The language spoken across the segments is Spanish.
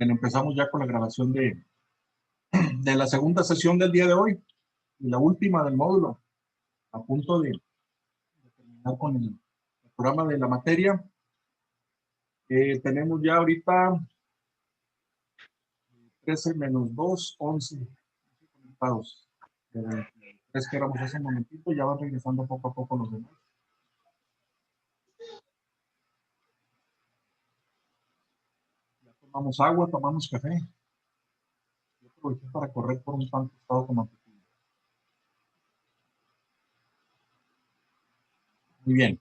Bueno, empezamos ya con la grabación de la segunda sesión del día de hoy y la última del módulo, a punto de terminar con el programa de la materia. Tenemos ya ahorita 13 menos 2, 11 conectados. Es que éramos hace un momentito, ya van regresando poco a poco los demás. Ya tomamos agua, tomamos café. Yo aproveché para correr por un pan tostado con mantequilla. Muy bien.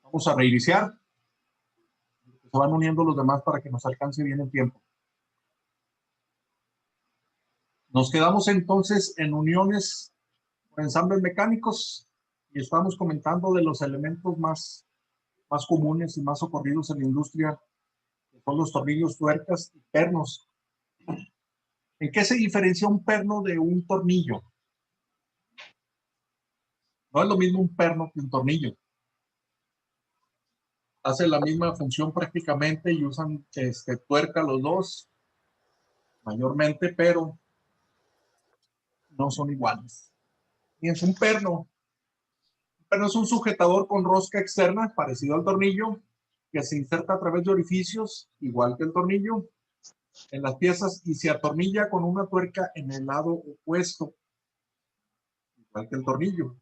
Vamos a reiniciar. Se van uniendo los demás para que nos alcance bien el tiempo. Nos quedamos entonces en uniones por ensambles mecánicos y estamos comentando de los elementos más comunes y más ocurridos en la industria, que son los tornillos, tuercas y pernos. ¿En qué se diferencia un perno de un tornillo? No es lo mismo un perno que un tornillo. Hace la misma función prácticamente y usan tuerca los dos, mayormente, pero no son iguales. Fíjense, un perno es un sujetador con rosca externa, parecido al tornillo, que se inserta a través de orificios, igual que el tornillo, en las piezas y se atornilla con una tuerca en el lado opuesto, igual que el tornillo.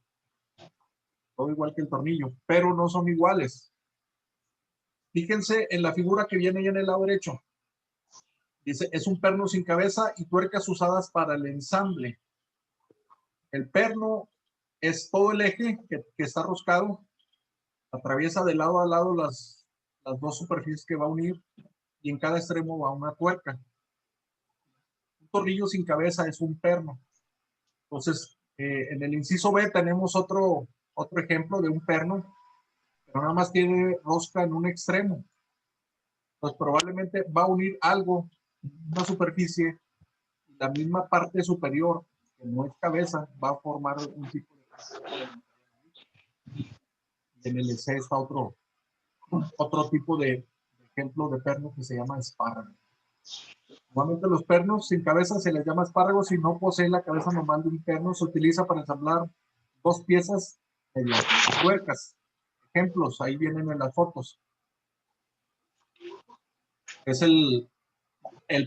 Todo igual que el tornillo, pero no son iguales. Fíjense en la figura que viene ahí en el lado derecho. Dice, es un perno sin cabeza y tuercas usadas para el ensamble. El perno es todo el eje que está roscado, atraviesa de lado a lado las dos superficies que va a unir y en cada extremo va una tuerca. Un tornillo sin cabeza es un perno. Entonces, en el inciso B tenemos otro ejemplo de un perno, pero nada más tiene rosca en un extremo. Entonces, probablemente va a unir algo, una superficie, y la misma parte superior, que no es cabeza, va a formar un tipo de... Y en el C está otro tipo de ejemplo de perno que se llama espárrago. Normalmente los pernos sin cabeza se les llama espárragos si no poseen la cabeza normal de un perno. Se utiliza para ensamblar dos piezas mediante tuercas. Ejemplos, ahí vienen en las fotos. Es el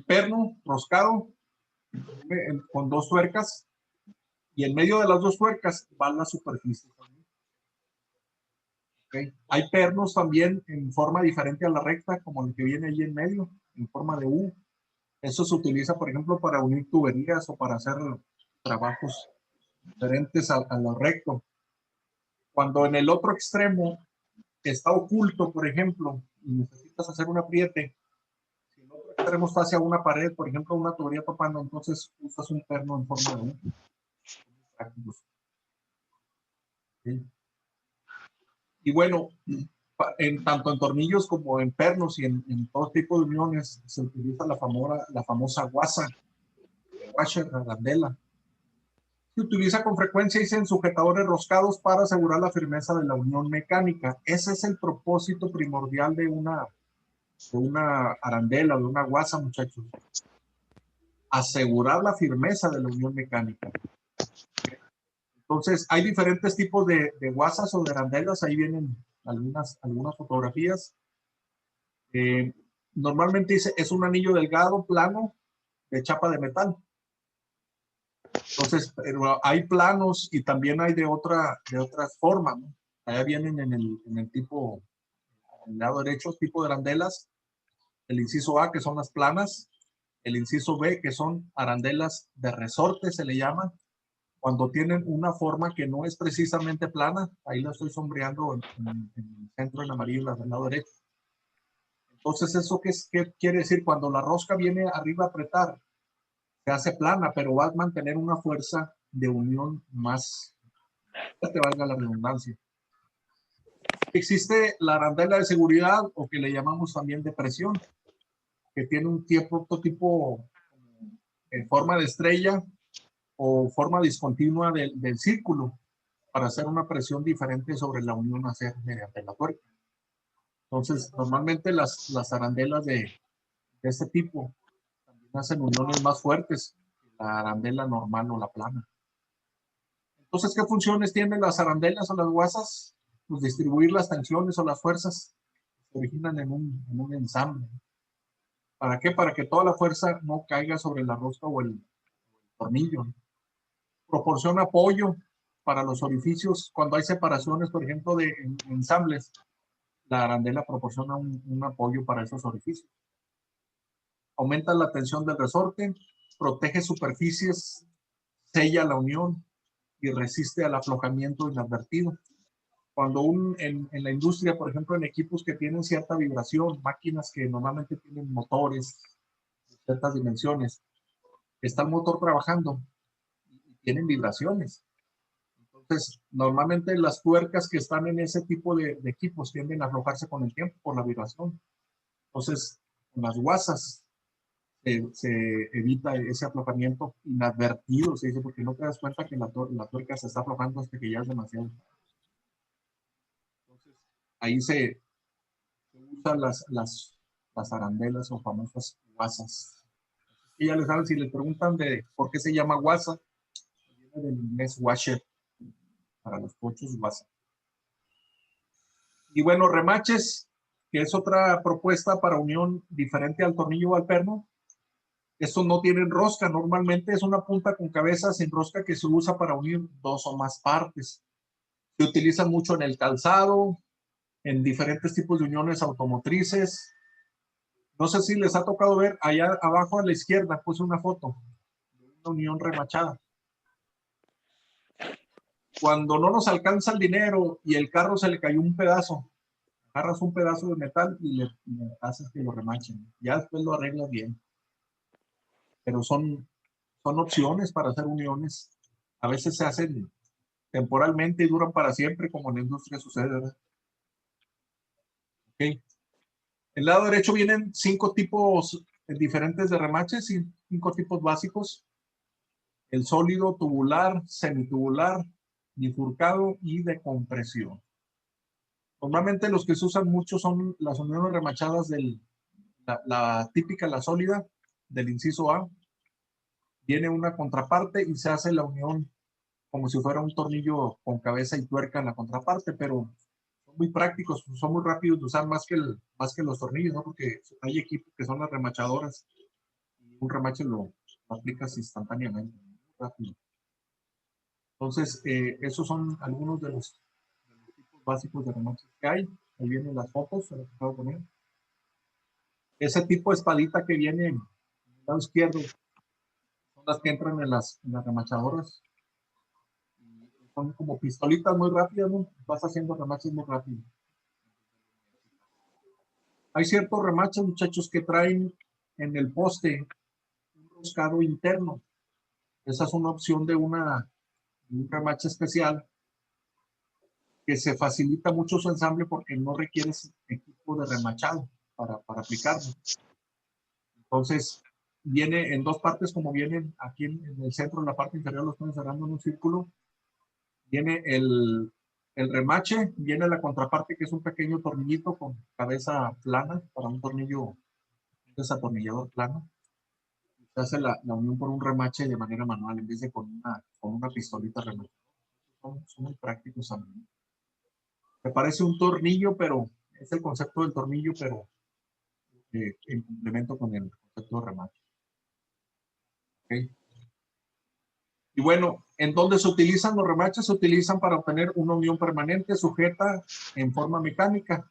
perno roscado con dos tuercas y en medio de las dos tuercas va la superficie. Okay. Hay pernos también en forma diferente a la recta, como el que viene ahí en medio, en forma de U. Eso se utiliza, por ejemplo, para unir tuberías o para hacer trabajos diferentes a lo recto. Cuando en el otro extremo está oculto, por ejemplo, y necesitas hacer un apriete, si el otro extremo está hacia una pared, por ejemplo, una tubería topando, entonces usas un perno en forma de U. ¿Sí? Y bueno, tanto en tornillos como en pernos y en todo tipo de uniones se utiliza la famosa guasa, washer, arandela. Se utiliza con frecuencia en sujetadores roscados para asegurar la firmeza de la unión mecánica. Ese es el propósito primordial de una arandela, de una guasa, muchachos. Asegurar la firmeza de la unión mecánica. Entonces, hay diferentes tipos de guasas o de arandelas. Ahí vienen algunas fotografías. Normalmente es un anillo delgado, plano, de chapa de metal. Entonces, pero hay planos y también hay de otras formas, ¿no? Allá vienen en el tipo, en el lado derecho, tipo de arandelas. El inciso A, que son las planas. El inciso B, que son arandelas de resorte, se le llama. Cuando tienen una forma que no es precisamente plana, ahí la estoy sombreando en el centro en amarillo, del lado derecho. Entonces, ¿eso qué quiere decir? Cuando la rosca viene arriba a apretar, se hace plana, pero va a mantener una fuerza de unión más, que te valga la redundancia. Existe la arandela de seguridad, o que le llamamos también de presión, que tiene un tipo en forma de estrella o forma discontinua del círculo para hacer una presión diferente sobre la unión a hacer mediante la tuerca. Entonces, normalmente las arandelas de de este tipo también hacen uniones más fuertes que la arandela normal o la plana. Entonces, ¿qué funciones tienen las arandelas o las guasas? Pues distribuir las tensiones o las fuerzas que se originan en un ensamble. ¿Para qué? Para que toda la fuerza no caiga sobre la rosca o el tornillo. Proporciona apoyo para los orificios cuando hay separaciones, por ejemplo, de ensambles. La arandela proporciona un apoyo para esos orificios. Aumenta la tensión del resorte, protege superficies, sella la unión y resiste al aflojamiento inadvertido. Cuando en la industria, por ejemplo, en equipos que tienen cierta vibración, máquinas que normalmente tienen motores de ciertas dimensiones, está el motor trabajando y tienen vibraciones. Entonces, normalmente las tuercas que están en ese tipo de equipos tienden a aflojarse con el tiempo por la vibración. Entonces, con las guasas se evita ese aflojamiento inadvertido, se dice, porque no te das cuenta que la tuerca se está aflojando hasta que ya es demasiado. Entonces, ahí se usan las arandelas o famosas guasas. Y ya les saben, si les preguntan de por qué se llama guasa, viene del inglés washer, para los coches guasa. Y bueno, remaches, que es otra propuesta para unión diferente al tornillo o al perno. Estos no tienen rosca, normalmente es una punta con cabeza sin rosca que se usa para unir dos o más partes. Se utilizan mucho en el calzado, en diferentes tipos de uniones automotrices. No sé si les ha tocado ver allá abajo a la izquierda, puse una foto de una unión remachada. Cuando no nos alcanza el dinero y el carro se le cayó un pedazo, agarras un pedazo de metal y le haces que lo remachen. Ya después lo arreglas bien. Pero son opciones para hacer uniones. A veces se hacen temporalmente y duran para siempre, como en la industria sucede, ¿verdad? Okay. El lado derecho vienen 5 tipos diferentes de remaches y 5 tipos básicos. El sólido, tubular, semitubular, bifurcado y de compresión. Normalmente los que se usan mucho son las uniones remachadas la típica, la sólida, del inciso A. Viene una contraparte y se hace la unión como si fuera un tornillo con cabeza y tuerca en la contraparte, pero son muy prácticos, son muy rápidos de usar más que los tornillos, ¿no? Porque hay equipos que son las remachadoras y un remache lo aplicas instantáneamente, muy rápido. Entonces, esos son algunos de los tipos básicos de remaches que hay. Ahí vienen las fotos, se las acabo de poner. Ese tipo de espadita que viene en el lado izquierdo son las que entran en las remachadoras. Son como pistolitas muy rápidas, ¿no? Vas haciendo remaches muy rápido. Hay ciertos remaches, muchachos, que traen en el poste un roscado interno. Esa es una opción de un remache especial que se facilita mucho su ensamble porque no requieres equipo de remachado para aplicarlo. Entonces, viene en dos partes, como vienen aquí en el centro, en la parte inferior, lo estoy encerrando en un círculo. Viene el remache, viene la contraparte, que es un pequeño tornillito con cabeza plana para un tornillo, un desatornillador plano. Se hace la unión por un remache de manera manual en vez de con una pistolita remachada. Son muy prácticos también. Me parece un tornillo, pero es el concepto del tornillo, pero en complemento con el concepto de remache. ¿Okay? Y bueno, ¿en dónde se utilizan los remaches? Se utilizan para obtener una unión permanente sujeta en forma mecánica.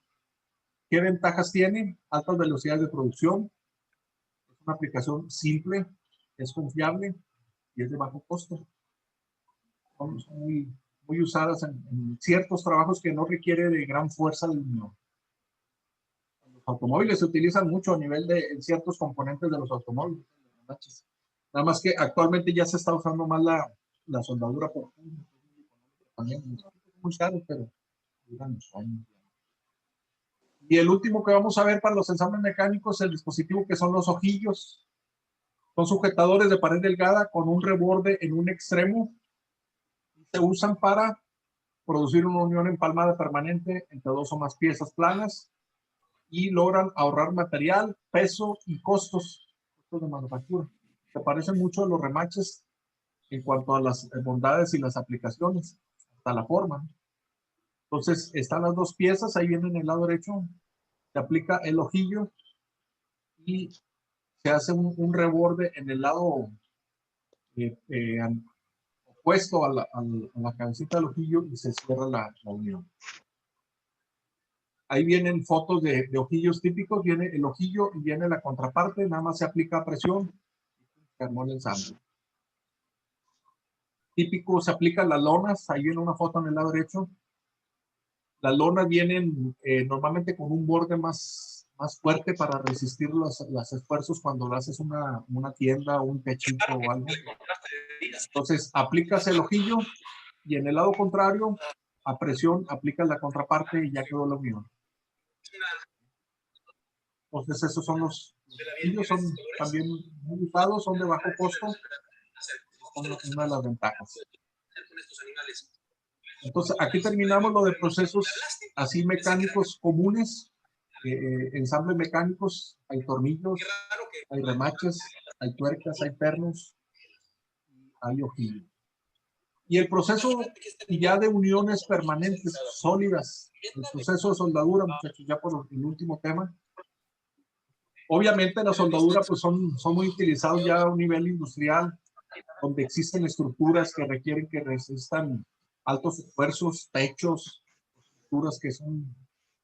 ¿Qué ventajas tiene? Altas velocidades de producción. Es una aplicación simple, es confiable y es de bajo costo. Son muy usadas en ciertos trabajos que no requiere de gran fuerza de unión. Los automóviles se utilizan mucho a nivel de ciertos componentes de los automóviles. Nada más que actualmente ya se está usando más la soldadura por también muy caro, pero duran muchos años. Y el último que vamos a ver para los ensambles mecánicos, el dispositivo que son los ojillos. Son sujetadores de pared delgada con un reborde en un extremo. Se usan para producir una unión empalmada permanente entre dos o más piezas planas. y logran ahorrar material, peso y costos de manufactura. Se parecen mucho a los remaches en cuanto a las bondades y las aplicaciones, hasta la forma, ¿no? Entonces, están las dos piezas, ahí viene en el lado derecho, se aplica el ojillo y se hace un reborde en el lado opuesto a la cabecita del ojillo y se cierra la unión. Ahí vienen fotos de ojillos típicos, viene el ojillo y viene la contraparte, nada más se aplica presión y se armó el ensamble. Típico, se aplican las lonas, ahí viene una foto en el lado derecho. Las lonas vienen normalmente con un borde más fuerte para resistir los esfuerzos cuando haces una tienda o un techito o algo. Entonces, aplicas el ojillo y en el lado contrario, a presión, aplicas la contraparte y ya quedó la unión. Entonces, esos son los ojillos, son también muy usados, son de bajo costo, son una de las ventajas. Entonces, aquí terminamos lo de procesos así mecánicos comunes, ensambles mecánicos, hay tornillos, hay remaches, hay tuercas, hay pernos, hay ojillos. Y el proceso ya de uniones permanentes, sólidas, el proceso de soldadura, muchachos, ya por el último tema. Obviamente la soldadura pues son muy utilizados ya a un nivel industrial, donde existen estructuras que requieren que resistan altos esfuerzos, techos, estructuras que son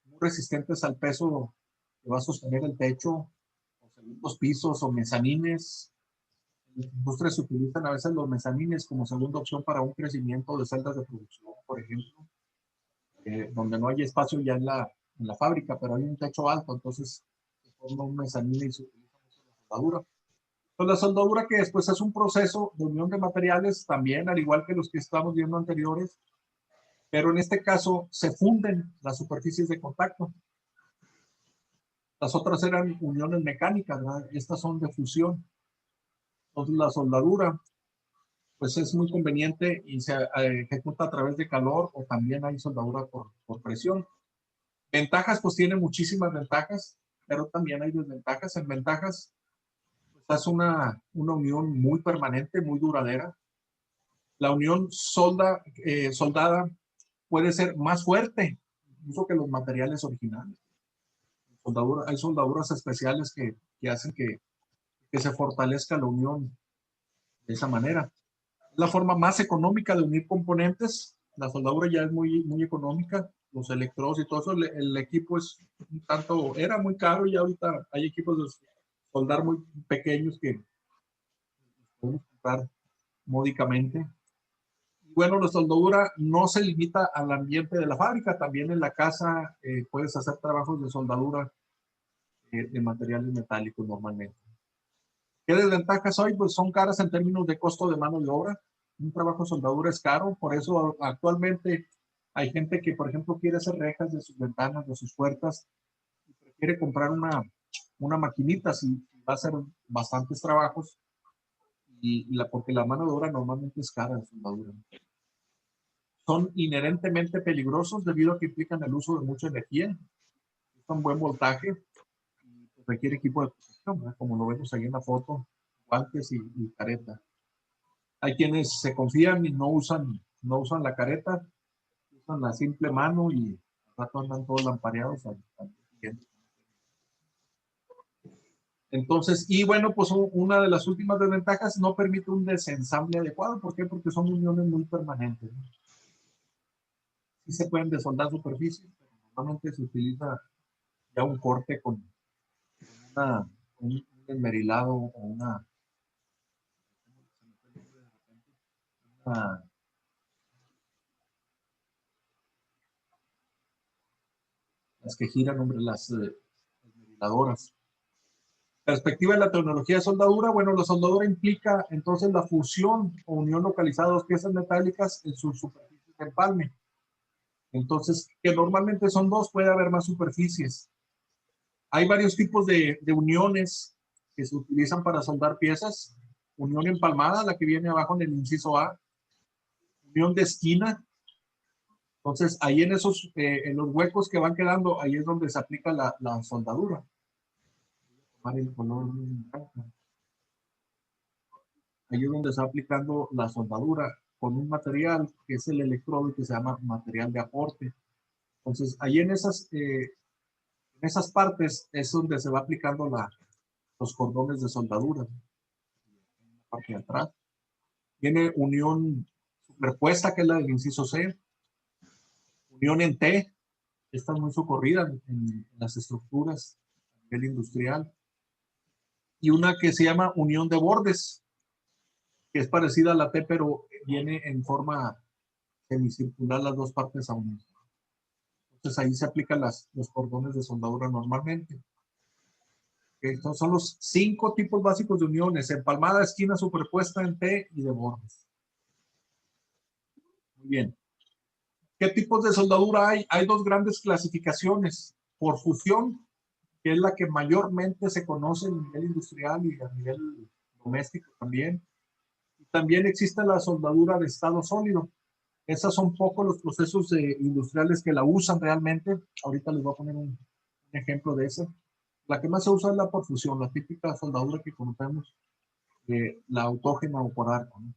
muy resistentes al peso que va a sostener el techo, o segundos pisos o mezanines. En la industria se utilizan a veces los mezanines como segunda opción para un crecimiento de celdas de producción, por ejemplo, donde no hay espacio ya en la fábrica, pero hay un techo alto, entonces se forma un mezanine y se utiliza mucho la soldadura. Pues la soldadura, que después es un proceso de unión de materiales también, al igual que los que estamos viendo anteriores, pero en este caso se funden las superficies de contacto. Las otras eran uniones mecánicas, ¿verdad? Estas son de fusión. Entonces la soldadura pues es muy conveniente y se ejecuta a través de calor, o también hay soldadura por presión. Ventajas, pues tiene muchísimas ventajas, pero también hay desventajas. En ventajas, pues es una unión muy permanente, muy duradera. La unión soldada puede ser más fuerte incluso que los materiales originales. Hay soldaduras especiales que hacen que se fortalezca la unión de esa manera. Es la forma más económica de unir componentes. La soldadura ya es muy económica. Los electrodos y todo eso, el equipo es un tanto, era muy caro, y ahorita hay equipos de soldar muy pequeños que podemos comprar módicamente. Bueno, la soldadura no se limita al ambiente de la fábrica, también en la casa puedes hacer trabajos de soldadura de materiales metálicos normalmente. ¿Qué desventajas hay? Pues son caras en términos de costo de mano de obra. Un trabajo de soldadura es caro, por eso actualmente hay gente que, por ejemplo, quiere hacer rejas de sus ventanas, de sus puertas, y prefiere comprar una maquinita si va a hacer bastantes trabajos, porque la mano de obra normalmente es cara de soldadura. Son inherentemente peligrosos debido a que implican el uso de mucha energía, un buen voltaje, y requiere equipo de protección, ¿verdad? Como lo vemos ahí en la foto, guantes y careta. Hay quienes se confían y no usan la careta, usan la simple mano y al rato andan todos lampareados al siguiente. Entonces, y bueno, pues una de las últimas desventajas, no permite un desensamble adecuado. ¿Por qué? Porque son uniones muy permanentes, ¿no? Sí se pueden desoldar superficies, pero normalmente se utiliza ya un corte con un esmerilado o las que giran, hombre, las esmeriladoras. Perspectiva de la tecnología de soldadura. Bueno, la soldadura implica entonces la fusión o unión localizada de dos piezas metálicas en sus superficies de empalme. Entonces, que normalmente son dos, puede haber más superficies. Hay varios tipos de uniones que se utilizan para soldar piezas. Unión empalmada, la que viene abajo en el inciso A. Unión de esquina, Entonces, ahí en esos, en los huecos que van quedando, ahí es donde se aplica la soldadura. Voy a tomar el color naranja. Ahí es donde se va aplicando la soldadura con un material que es el electrodo que se llama material de aporte. Entonces, ahí en esas partes es donde se va aplicando los cordones de soldadura. En la parte de atrás. Tiene unión superpuesta, que es la del inciso C. Unión en T, esta es muy socorrida en las estructuras a nivel industrial. Y una que se llama unión de bordes, que es parecida a la T, pero viene en forma semicircular las dos partes a unir. Entonces ahí se aplican los cordones de soldadura normalmente. Estos son los 5 tipos básicos de uniones: empalmada, esquina, superpuesta en T y de bordes. Muy bien. ¿Qué tipos de soldadura hay? Hay 2 grandes clasificaciones: por fusión, que es la que mayormente se conoce a nivel industrial y a nivel doméstico también. Y también existe la soldadura de estado sólido. Esas son pocos los procesos industriales que la usan realmente. Ahorita les voy a poner un ejemplo de esa. La que más se usa es la por fusión, la típica soldadura que conocemos, la autógena o por arco, ¿no?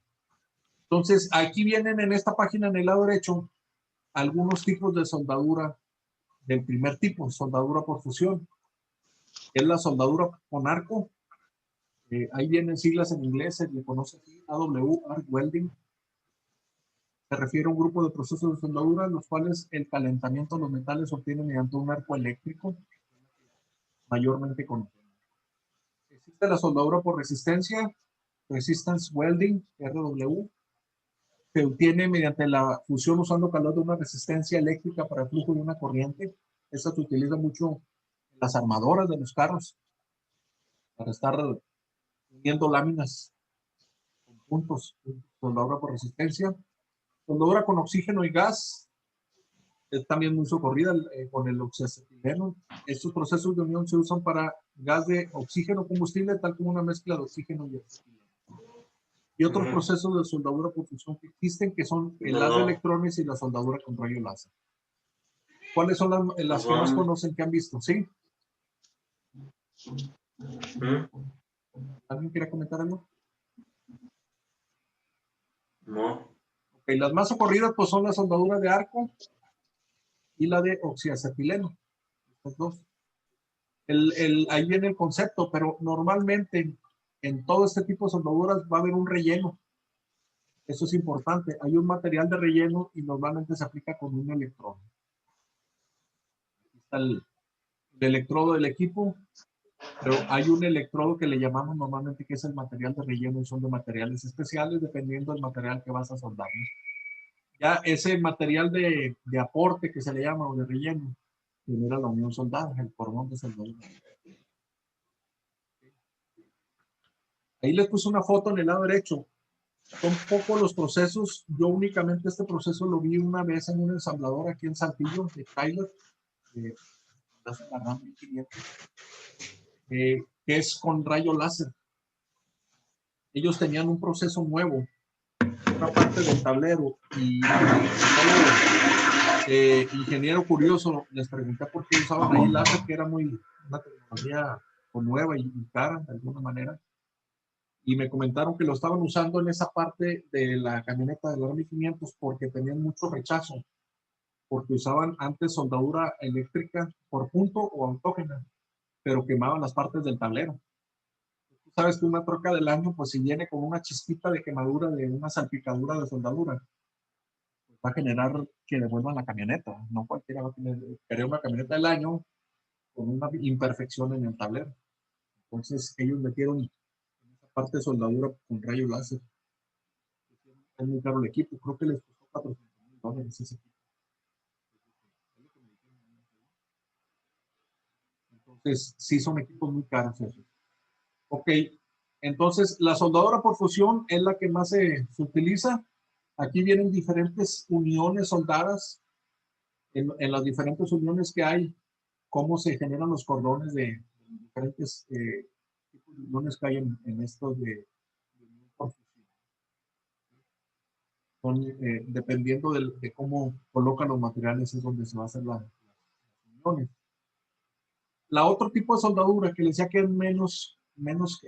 Entonces, aquí vienen en esta página en el lado derecho algunos tipos de soldadura del primer tipo, soldadura por fusión. Es la soldadura con arco. Ahí vienen siglas en inglés, se le conoce aquí AW, Arc Welding. Se refiere a un grupo de procesos de soldadura en los cuales el calentamiento de los metales se obtiene mediante un arco eléctrico, mayormente con. Existe la soldadura por resistencia, Resistance Welding, RW. Se obtiene mediante la fusión usando calor de una resistencia eléctrica para el flujo de una corriente. Esta se utiliza mucho en las armadoras de los carros para estar uniendo láminas con puntos. Soldadura por resistencia. Soldadura con oxígeno y gas es también muy socorrida con el oxiacetileno. Estos procesos de unión se usan para gas de oxígeno combustible, tal como una mezcla de oxígeno y acetileno. Y otros procesos de soldadura por fusión que existen, que son el haz de electrones y la soldadura con rayo láser. ¿Cuáles son las que más conocen, que han visto? ¿Sí? ¿Alguien quiere comentar algo? No. Okay, las más socorridas pues son la soldadura de arco y la de oxiacetileno. Estas dos. Ahí viene el concepto, pero normalmente en todo este tipo de soldaduras va a haber un relleno. Eso es importante. Hay un material de relleno y normalmente se aplica con un electrodo. Aquí está el electrodo del equipo, pero hay un electrodo que le llamamos normalmente que es el material de relleno, y son de materiales especiales dependiendo del material que vas a soldar, ¿no? Ya ese material de aporte que se le llama, o de relleno, genera la unión soldada, el cordón de soldadura. Ahí les puse una foto en el lado derecho. Son pocos los procesos. Yo únicamente este proceso lo vi una vez en un ensamblador aquí en Saltillo, de Tyler, de la RAM 1500, que es con rayo láser. Ellos tenían un proceso nuevo, una parte del tablero, y ingeniero curioso, les pregunté por qué usaban ahí láser, que era una tecnología nueva y cara de alguna manera. Y me comentaron que lo estaban usando en esa parte de la camioneta de la RAM 1500 porque tenían mucho rechazo, porque usaban antes soldadura eléctrica por punto o autógena, pero quemaban las partes del tablero. Tú sabes que una troca del año, pues si viene con una chispita de quemadura, de una salpicadura de soldadura, pues va a generar que devuelvan la camioneta. No cualquiera va a querer una camioneta del año con una imperfección en el tablero. Entonces ellos metieron en esa parte de soldadura con rayo láser. Es muy caro el equipo, creo que les costó $400,000 ese equipo. Entonces, sí son equipos muy caros esos. Ok, entonces la soldadura por fusión es la que más se utiliza. Aquí vienen diferentes uniones soldadas. En las diferentes uniones que hay, cómo se generan los cordones de diferentes tipos de uniones que hay en estos de unión por fusión. dependiendo de cómo colocan los materiales, es donde se va a hacer las uniones. La otro tipo de soldadura que les decía que es menos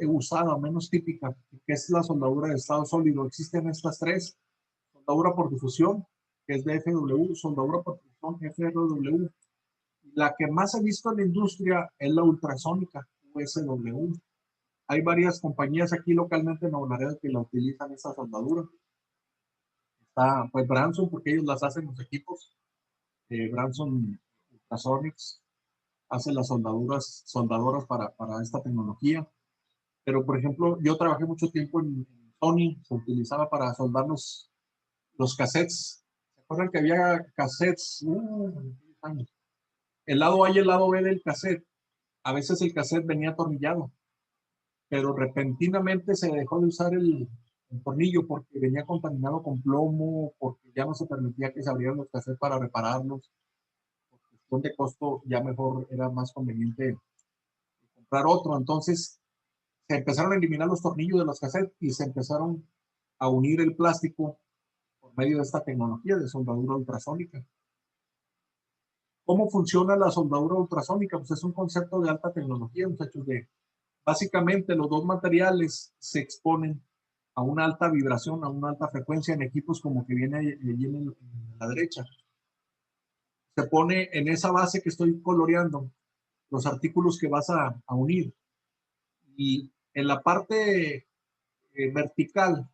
usada, menos típica, que es la soldadura de estado sólido. Existen estas tres: soldadura por difusión, que es de FW, soldadura por difusión, FRW. La que más he visto en la industria es la ultrasónica, USW. Hay varias compañías aquí localmente en Nuevo Laredo que la utilizan esa soldadura. Está pues Branson, porque ellos las hacen los equipos. Branson Ultrasonics hace las soldadoras para esta tecnología. Pero, por ejemplo, yo trabajé mucho tiempo en Sony, se utilizaba para soldar los cassettes. ¿Se acuerdan que había cassettes? Años. El lado A y el lado B del cassette. A veces el cassette venía atornillado, pero repentinamente se dejó de usar el tornillo porque venía contaminado con plomo, porque ya no se permitía que se abrieran los cassettes para repararlos. Por cuestión de costo, ya mejor era más conveniente comprar otro. Entonces, se empezaron a eliminar los tornillos de los cassettes y se empezaron a unir el plástico por medio de esta tecnología de soldadura ultrasónica. ¿Cómo funciona la soldadura ultrasónica? Pues es un concepto de alta tecnología, muchachos. Básicamente los dos materiales se exponen a una alta vibración, a una alta frecuencia en equipos como que viene allí en la derecha. Se pone en esa base que estoy coloreando los artículos que vas a unir. Y en la parte vertical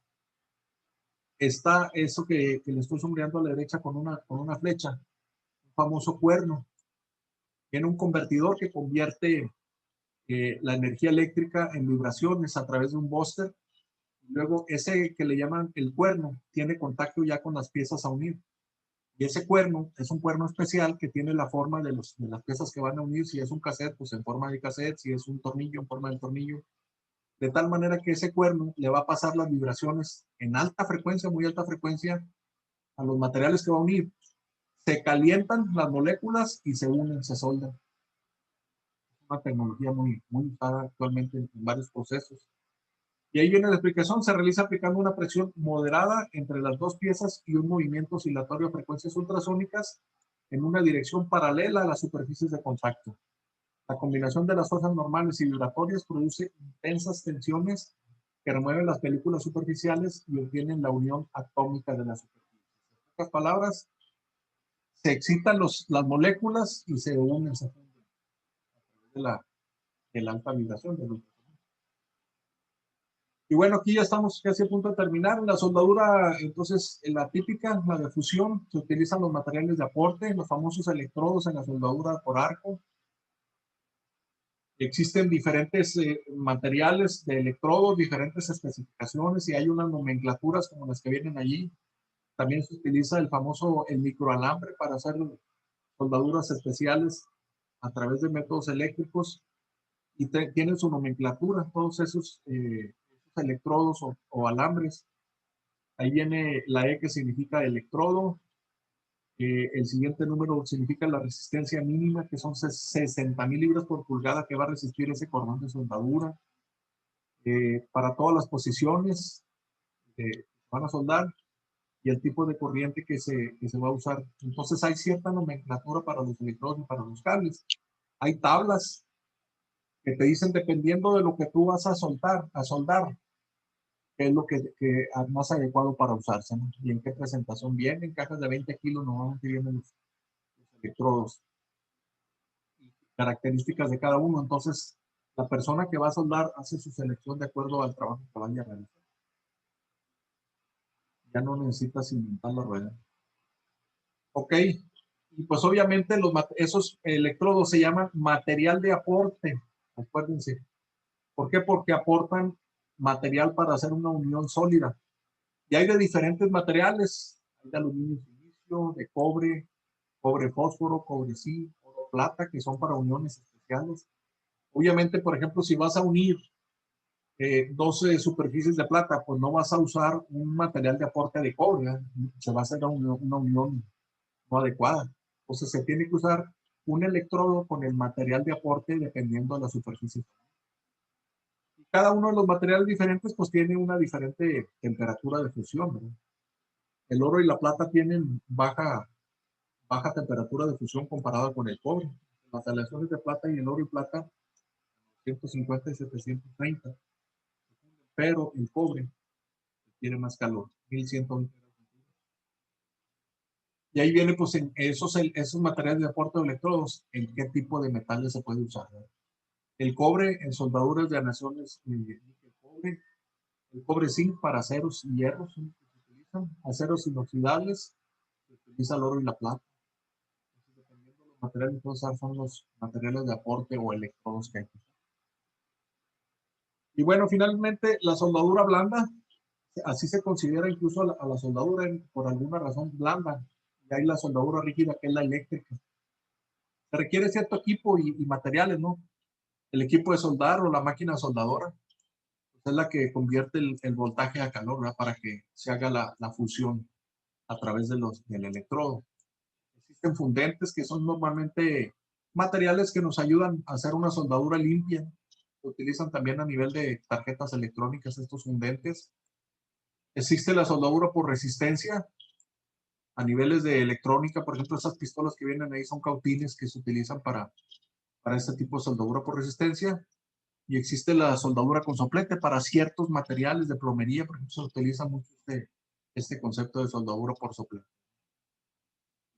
está eso que le estoy sombreando a la derecha con una flecha, un famoso cuerno. Tiene un convertidor que convierte la energía eléctrica en vibraciones a través de un búster. Luego ese que le llaman el cuerno tiene contacto ya con las piezas a unir. Y ese cuerno es un cuerno especial que tiene la forma de las piezas que van a unir. Si es un cassette, pues en forma de cassette. Si es un tornillo, en forma de tornillo. De tal manera que ese cuerno le va a pasar las vibraciones en alta frecuencia, muy alta frecuencia, a los materiales que va a unir. Se calientan las moléculas y se unen, se soldan. Es una tecnología muy usada actualmente en varios procesos. Y ahí viene la explicación: se realiza aplicando una presión moderada entre las dos piezas y un movimiento oscilatorio a frecuencias ultrasónicas en una dirección paralela a las superficies de contacto. La combinación de las fuerzas normales y vibratorias produce intensas tensiones que remueven las películas superficiales y obtienen la unión atómica de la superficie. En otras palabras, se excitan las moléculas y se unen, se funden a través de la alta vibración del ultrasonido. Y bueno, aquí ya estamos casi a punto de terminar. La soldadura, entonces, la típica, la de fusión, se utilizan los materiales de aporte, los famosos electrodos en la soldadura por arco. Existen diferentes materiales de electrodos, diferentes especificaciones, y hay unas nomenclaturas como las que vienen allí. También se utiliza el microalambre para hacer soldaduras especiales a través de métodos eléctricos, y tienen su nomenclatura, todos esos electrodos o alambres. Ahí viene la E, que significa electrodo. El siguiente número significa la resistencia mínima, que son 60,000 libras por pulgada que va a resistir ese cordón de soldadura. Para todas las posiciones van a soldar, y el tipo de corriente que se va a usar. Entonces hay cierta nomenclatura para los electrodos y para los cables. Hay tablas que te dicen, dependiendo de lo que tú vas a soldar, qué es lo que es más adecuado para usarse, ¿no? Y en qué presentación vienen. Cajas de 20 kilos normalmente vienen los electrodos y características de cada uno. Entonces, la persona que va a soldar hace su selección de acuerdo al trabajo que vaya a realizar. Ya no necesitas inventar la rueda. Ok, y pues obviamente esos electrodos se llaman material de aporte, acuérdense. ¿Por qué? Porque aportan material para hacer una unión sólida. Y hay de diferentes materiales: hay de aluminio y silicio, de cobre fósforo, cobre zinc, oro plata, que son para uniones especiales. Obviamente, por ejemplo, si vas a unir 12 superficies de plata, pues no vas a usar un material de aporte de cobre, ¿eh? Se va a hacer una unión no adecuada. Entonces se tiene que usar un electrodo con el material de aporte dependiendo de la superficie. Y cada uno de los materiales diferentes pues tiene una diferente temperatura de fusión, ¿verdad? El oro y la plata tienen baja temperatura de fusión comparada con el cobre. Las aleaciones de plata y el oro y plata, 150 y 730, pero el cobre tiene más calor, 1120 grados centígrados. Y ahí viene, pues, en esos materiales de aporte de electrodos, en qué tipo de metales se puede usar, ¿verdad? El cobre en soldaduras de aleaciones, el cobre zinc para aceros y hierros, son los que se utilizan, aceros inoxidables, se utiliza el oro y la plata. Entonces, dependiendo de los materiales que usar, son los materiales de aporte o electrodos que hay que usar. Y bueno, finalmente, la soldadura blanda, así se considera incluso a la soldadura por alguna razón blanda. Y hay la soldadura rígida, que es la eléctrica. Se requiere cierto equipo y materiales, ¿no? El equipo de soldar o la máquina soldadora, pues es la que convierte el voltaje a calor, ¿verdad? Para que se haga la fusión a través del electrodo. Existen fundentes que son normalmente materiales que nos ayudan a hacer una soldadura limpia. Se utilizan también a nivel de tarjetas electrónicas estos fundentes. Existe la soldadura por resistencia a niveles de electrónica. Por ejemplo, esas pistolas que vienen ahí son cautines que se utilizan para este tipo de soldadura por resistencia. Y existe la soldadura con soplete para ciertos materiales de plomería. Por ejemplo, se utiliza mucho este concepto de soldadura por soplete.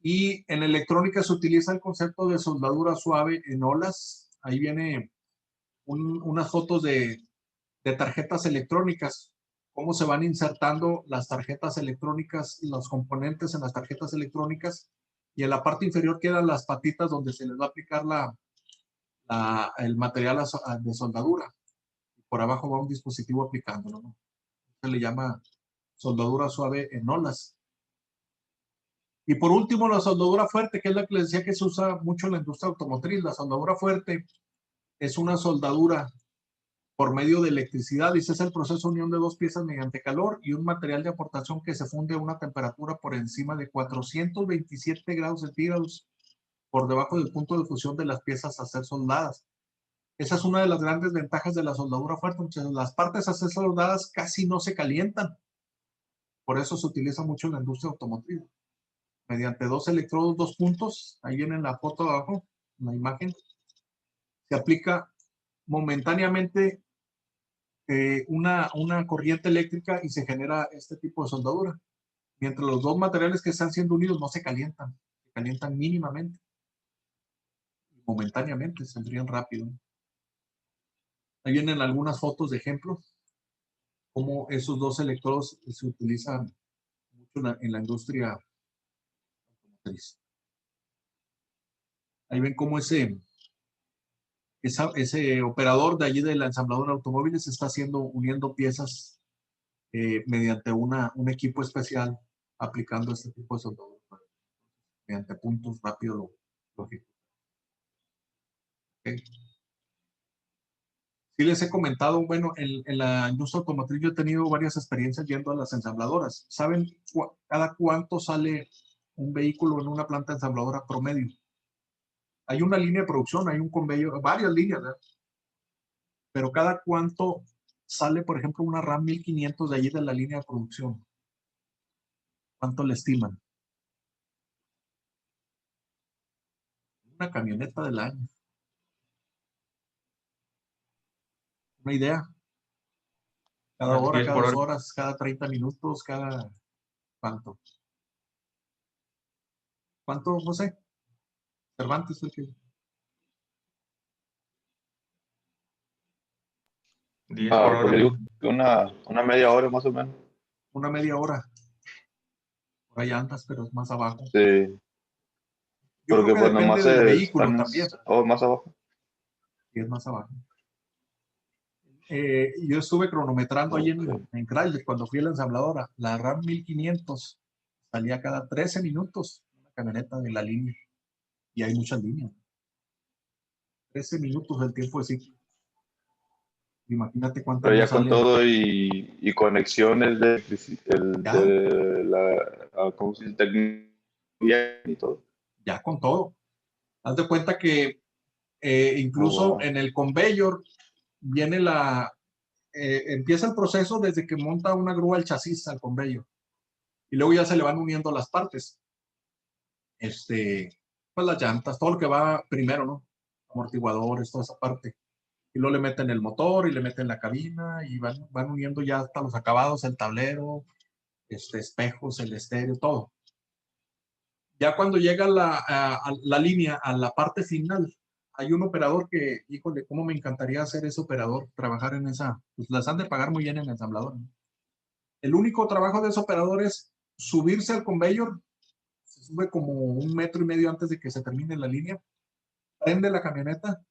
Y en electrónica se utiliza el concepto de soldadura suave en olas. Ahí viene unas fotos de tarjetas electrónicas, cómo se van insertando las tarjetas electrónicas y los componentes en las tarjetas electrónicas. Y en la parte inferior quedan las patitas donde se les va a aplicar el material de soldadura. Y por abajo va un dispositivo aplicándolo, ¿no? Se le llama soldadura suave en olas. Y por último, la soldadura fuerte, que es la que les decía que se usa mucho en la industria automotriz. La soldadura fuerte es una soldadura por medio de electricidad, y ese es el proceso de unión de dos piezas mediante calor y un material de aportación que se funde a una temperatura por encima de 427 grados centígrados por debajo del punto de fusión de las piezas a ser soldadas. Esa es una de las grandes ventajas de la soldadura fuerte. Entonces, las partes a ser soldadas casi no se calientan. Por eso se utiliza mucho en la industria automotriz. Mediante dos electrodos, dos puntos, ahí viene en la foto abajo, en la imagen, se aplica momentáneamente una corriente eléctrica y se genera este tipo de soldadura. Mientras los dos materiales que están siendo unidos no se calientan mínimamente, momentáneamente, se enfrían rápido. Ahí vienen algunas fotos de ejemplos, cómo esos dos electrodos se utilizan mucho en la industria automotriz. Ahí ven cómo ese operador de allí de la ensambladora de automóviles está uniendo piezas mediante un equipo especial aplicando este tipo de soldadura mediante puntos rápido lógico. Okay. Sí les he comentado, bueno, en la industria automotriz yo he tenido varias experiencias yendo a las ensambladoras. ¿Saben cada cuánto sale un vehículo en una planta ensambladora promedio? Hay una línea de producción, hay un conveyor, varias líneas, ¿verdad? Pero cada cuánto sale, por ejemplo, una RAM 1500 de allí de la línea de producción. ¿Cuánto le estiman? Una camioneta del año. Una idea. Cada hora, cada 2 horas, cada 30 minutos, cada... ¿Cuánto? ¿Cuánto, José? Cervantes, el que... 10 por hora. Pues digo que una media hora más o menos. Una media hora. Por ahí andas, pero es más abajo. Sí. Yo Porque creo que pues depende nomás del vehículo también. más abajo. Sí, es más abajo. Yo estuve cronometrando ahí en Chrysler cuando fui a la ensambladora. La RAM 1500 salía cada 13 minutos una camioneta de la línea. Y hay muchas líneas. 13 minutos el tiempo de ciclo. Imagínate cuántas Pero no ya con salen. todo y conexiones de la ¿cómo se dice? Tecnología y todo. Ya con todo. Haz de cuenta que incluso Wow. en el conveyor viene empieza el proceso desde que monta una grúa el chasis al conveyor. Y luego ya se le van uniendo las partes. Pues las llantas, todo lo que va primero, ¿no? Amortiguadores, toda esa parte. Y luego le meten el motor y le meten la cabina y van uniendo ya hasta los acabados, el tablero, espejos, el estéreo, todo. Ya cuando llega a la línea, a la parte final, hay un operador que, híjole, cómo me encantaría ser ese operador, trabajar en esa, pues las han de pagar muy bien en el ensamblador, ¿no? El único trabajo de ese operador es subirse al conveyor, se sube como 1,5 metros antes de que se termine la línea, prende la camioneta,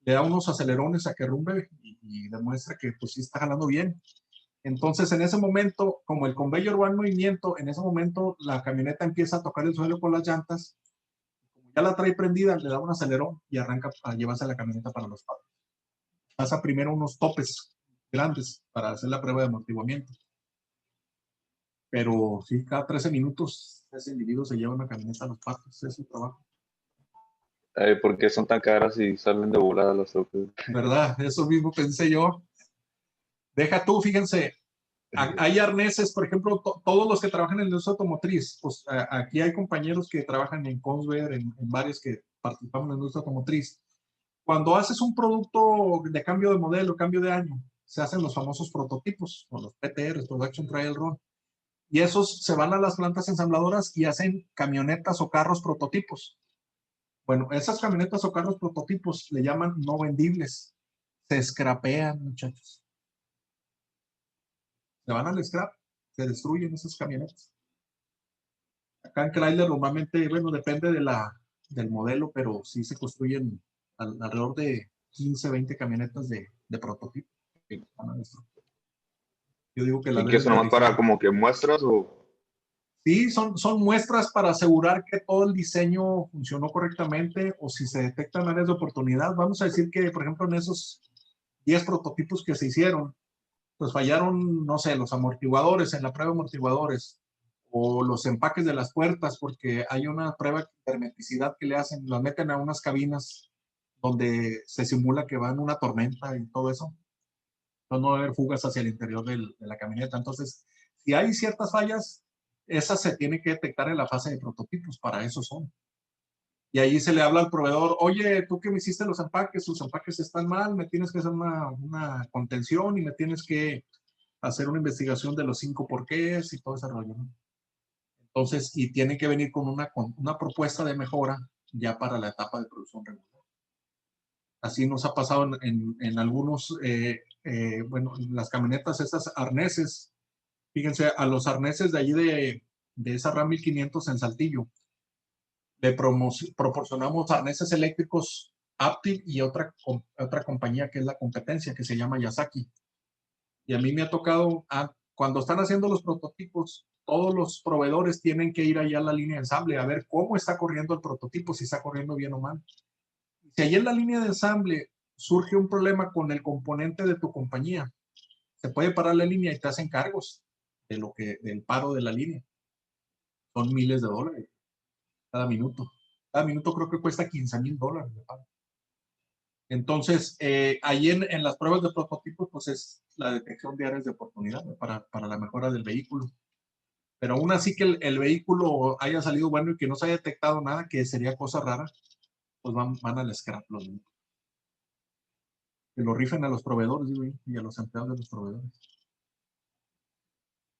le da unos acelerones a que rumbe y demuestra que pues sí está jalando bien. Entonces, en ese momento, como el conveyor va en movimiento, en ese momento la camioneta empieza a tocar el suelo con las llantas. Como ya la trae prendida, le da un acelerón y arranca a llevarse la camioneta para los palos. Pasa primero unos topes grandes para hacer la prueba de amortiguamiento. Pero sí, cada 13 minutos ese individuo se lleva una camioneta a los palos. Ese es su trabajo. ¿Por qué son tan caras y salen de volada las trocas? ¿Verdad? Eso mismo pensé yo. Deja tú, fíjense, hay arneses, por ejemplo, todos los que trabajan en el industria automotriz, pues aquí hay compañeros que trabajan en Kongsberg, en varios que participamos en la industria automotriz. Cuando haces un producto de cambio de modelo, cambio de año, se hacen los famosos prototipos, o los PTRs, Production Trial Run, y esos se van a las plantas ensambladoras y hacen camionetas o carros prototipos. Bueno, esas camionetas o carros prototipos le llaman no vendibles. Se scrapean, muchachos. Se van al scrap, se destruyen esas camionetas. Acá en Chrysler normalmente, bueno, depende del modelo, pero sí se construyen alrededor de 15, 20 camionetas de prototipo. Yo digo que la ¿Y que deben eso de nomás para rifar. como que muestras o...? Sí, son muestras para asegurar que todo el diseño funcionó correctamente o si se detectan áreas de oportunidad. Vamos a decir que, por ejemplo, en esos 10 prototipos que se hicieron, pues fallaron, no sé, los amortiguadores en la prueba de amortiguadores o los empaques de las puertas, porque hay una prueba de hermeticidad que le hacen, las meten a unas cabinas donde se simula que va en una tormenta y todo eso. Entonces no va a haber fugas hacia el interior de la camioneta. Entonces, si hay ciertas fallas, esas se tienen que detectar en la fase de prototipos, para eso son. Y ahí se le habla al proveedor, oye, tú que me hiciste los empaques están mal, me tienes que hacer una contención y me tienes que hacer una investigación de los 5 porqués y todo ese rollo, ¿no? Entonces, y tiene que venir con una propuesta de mejora ya para la etapa de producción regular. Así nos ha pasado en algunos, bueno, las camionetas, esas arneses, fíjense, a los arneses de allí de esa RAM 1500 en Saltillo, le proporcionamos arneses eléctricos Aptiv y otra compañía que es la competencia, que se llama Yasaki. Y a mí me ha tocado, cuando están haciendo los prototipos, todos los proveedores tienen que ir allá a la línea de ensamble a ver cómo está corriendo el prototipo, si está corriendo bien o mal. Si allí en la línea de ensamble surge un problema con el componente de tu compañía, se puede parar la línea y te hacen cargos del paro de la línea. Son miles de dólares cada minuto. Cada minuto creo que cuesta $15,000 de paro. Entonces, ahí en las pruebas de prototipos, pues es la detección de áreas de oportunidad, ¿no? para la mejora del vehículo. Pero aún así que el vehículo haya salido bueno y que no se haya detectado nada, que sería cosa rara, pues van al scrap los vehículos. Que lo rifen a los proveedores, digo, y a los empleados de los proveedores.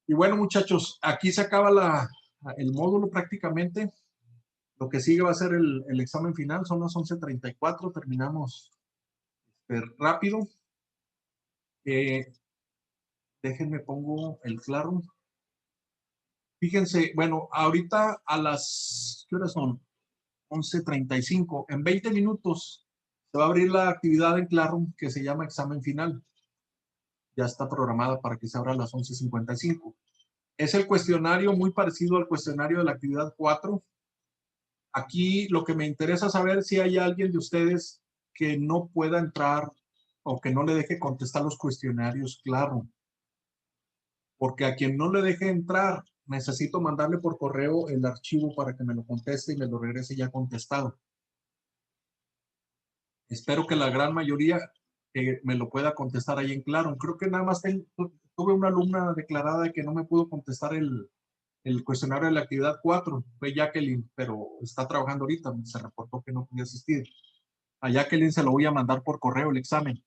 Y bueno, muchachos, aquí se acaba el módulo prácticamente. Lo que sigue va a ser el examen final, son las 11:34, terminamos rápido. Déjenme pongo el claro. Fíjense, bueno, ahorita ¿qué horas son? 11:35. En 20 minutos se va a abrir la actividad en Classroom que se llama examen final. Ya está programada para que se abra a las 11:55. Es el cuestionario muy parecido al cuestionario de la actividad 4. Aquí lo que me interesa saber si hay alguien de ustedes que no pueda entrar o que no le deje contestar los cuestionarios Classroom. Porque a quien no le deje entrar, necesito mandarle por correo el archivo para que me lo conteste y me lo regrese ya contestado. Espero que la gran mayoría me lo pueda contestar ahí en Claro. Creo que nada más tuve una alumna declarada que no me pudo contestar el cuestionario de la actividad 4, fue Jacqueline, pero está trabajando ahorita, se reportó que no podía asistir. A Jacqueline se lo voy a mandar por correo el examen.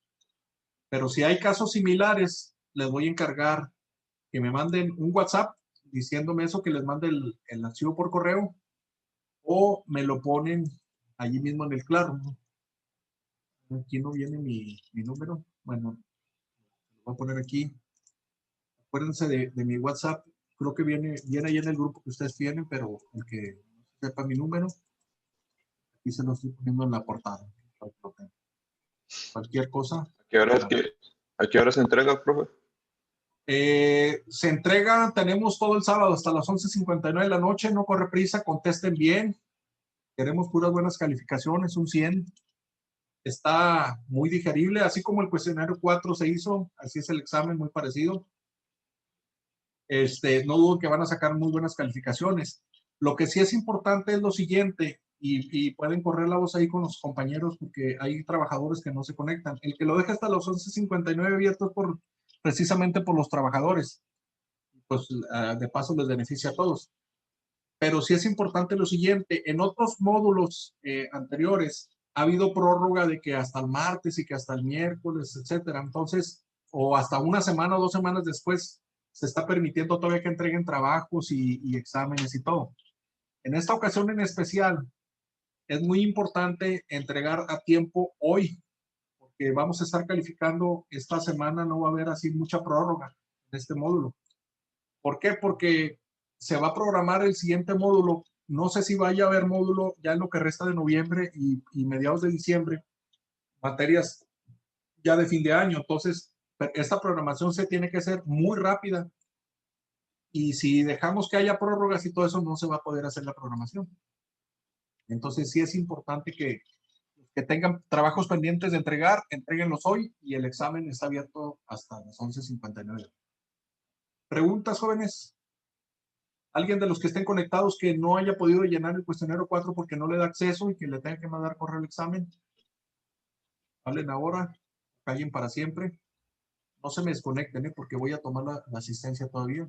Pero si hay casos similares, les voy a encargar que me manden un WhatsApp diciéndome eso, que les mande el archivo por correo, o me lo ponen allí mismo en el Claro. Aquí no viene mi número. Bueno, lo voy a poner aquí. Acuérdense de mi WhatsApp. Creo que viene ahí en el grupo que ustedes tienen, pero el que no sepa mi número, aquí se lo estoy poniendo en la portada. Cualquier cosa. ¿A qué hora se entrega, profe? Se entrega, tenemos todo el sábado hasta las 11:59 de la noche, no corre prisa, contesten bien. Queremos puras buenas calificaciones, un 100. Está muy digerible, así como el cuestionario 4 se hizo, así es el examen, muy parecido. No dudo que van a sacar muy buenas calificaciones. Lo que sí es importante es lo siguiente, y pueden correr la voz ahí con los compañeros porque hay trabajadores que no se conectan. El que lo deja hasta las 11:59 abierto es precisamente por los trabajadores. Pues de paso les beneficia a todos. Pero sí es importante lo siguiente, en otros módulos anteriores ha habido prórroga de que hasta el martes y que hasta el miércoles, etcétera. Entonces, o hasta una semana o 2 semanas después, se está permitiendo todavía que entreguen trabajos y exámenes y todo. En esta ocasión en especial, es muy importante entregar a tiempo hoy, porque vamos a estar calificando esta semana, no va a haber así mucha prórroga en este módulo. ¿Por qué? Porque se va a programar el siguiente módulo. No sé si vaya a haber módulo ya en lo que resta de noviembre y mediados de diciembre, materias ya de fin de año. Entonces, esta programación se tiene que hacer muy rápida. Y si dejamos que haya prórrogas y todo eso, no se va a poder hacer la programación. Entonces, sí es importante que tengan trabajos pendientes de entregar, entréguenlos hoy y el examen está abierto hasta las 11:59. ¿Preguntas, jóvenes? ¿Alguien de los que estén conectados que no haya podido llenar el cuestionario 4 porque no le da acceso y que le tenga que mandar correo el examen? Hablen ahora, callen para siempre. No se me desconecten, porque voy a tomar la asistencia todavía.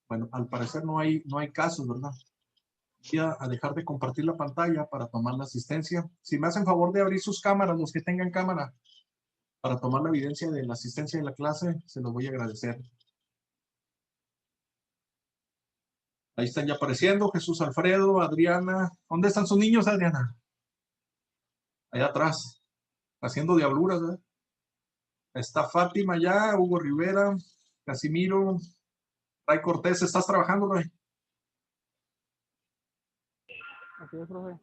Bueno, al parecer no hay casos, ¿verdad? Voy a dejar de compartir la pantalla para tomar la asistencia. Si me hacen favor de abrir sus cámaras, los que tengan cámara, para tomar la evidencia de la asistencia de la clase, se los voy a agradecer. Ahí están ya apareciendo Jesús Alfredo, Adriana. ¿Dónde están sus niños, Adriana? Allá atrás, haciendo diabluras, ¿verdad? Está Fátima ya, Hugo Rivera, Casimiro, Ray Cortés. ¿Estás trabajando, Ray? Así es, profe.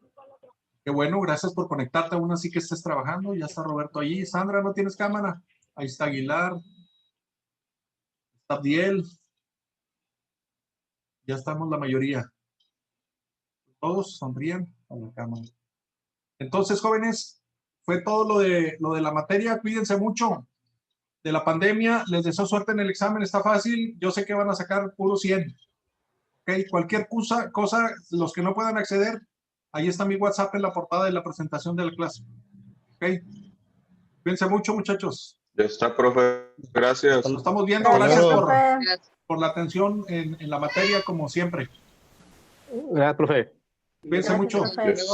Qué bueno, gracias por conectarte, aún así que estés trabajando. Ya está Roberto allí. Sandra, ¿no tienes cámara? Ahí está Aguilar. Está Abdiel. Ya estamos la mayoría. Todos sonríen a la cámara. Entonces, jóvenes, fue todo lo de la materia. Cuídense mucho de la pandemia. Les deseo suerte en el examen. Está fácil. Yo sé que van a sacar puro 100. ¿Okay? Cualquier cosa, los que no puedan acceder, ahí está mi WhatsApp en la portada de la presentación de la clase. ¿Ok? Cuídense mucho, muchachos. Ya está, profe. Gracias. Lo estamos viendo. Gracias por la atención en la materia, como siempre. Gracias, profe. Cuídense mucho. Yes.